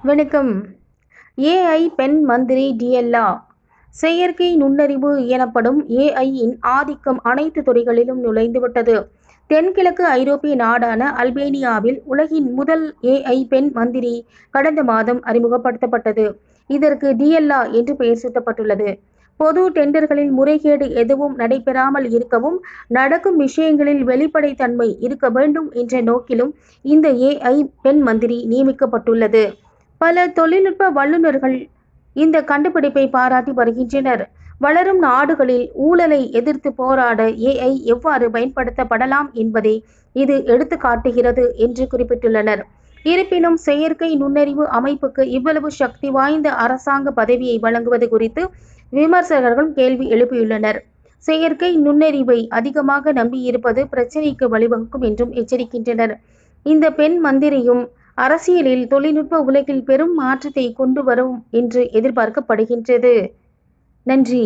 வணக்கம். ஏஐ பெண் மந்திரி டிஎல்லா. செயற்கை நுண்ணறிவு எனப்படும் ஏஐயின் ஆதிக்கம் அனைத்து துறைகளிலும் நுழைந்துவிட்டது. தென்கிழக்கு ஐரோப்பிய நாடான அல்பேனியாவில் உலகின் முதல் ஏஐ பெண் மந்திரி கடந்த மாதம் அறிமுகப்படுத்தப்பட்டது. இதற்கு டிஎல்லா என்று பெயர் சூட்டப்பட்டுள்ளது. பொது டெண்டர்களில் முறைகேடு எதுவும் நடைபெறாமல் இருக்கவும், நடக்கும் விஷயங்களில் வெளிப்படைத்தன்மை இருக்க வேண்டும் என்ற நோக்கிலும் இந்த ஏஐ பெண் மந்திரி நியமிக்கப்பட்டுள்ளது. பல தொழில்நுட்ப வல்லுநர்கள் இந்த கண்டுபிடிப்பை பாராட்டி வருகின்றனர். வளரும் நாடுகளில் ஊழலை எதிர்த்து போராட ஏஐ எவ்வாறு பயன்படுத்தப்படலாம் என்பதை இது எடுத்துக்காட்டுகிறது என்று குறிப்பிட்டுள்ளனர். இருப்பினும், செயற்கை நுண்ணறிவு அமைப்புக்கு இவ்வளவு சக்தி வாய்ந்த அரசாங்க பதவியை வழங்குவது குறித்து விமர்சகர்கள் கேள்வி எழுப்பியுள்ளனர். செயற்கை நுண்ணறிவை அதிகமாக நம்பியிருப்பது பிரச்சினைக்கு வழிவகுக்கும் என்றும் எச்சரிக்கின்றனர். இந்த பெண் மந்திரியும் அரசியலில், தொழில்நுட்ப உலகில் பெரும் மாற்றத்தை கொண்டு வரும் என்று எதிர்பார்க்கப்படுகின்றது. நன்றி.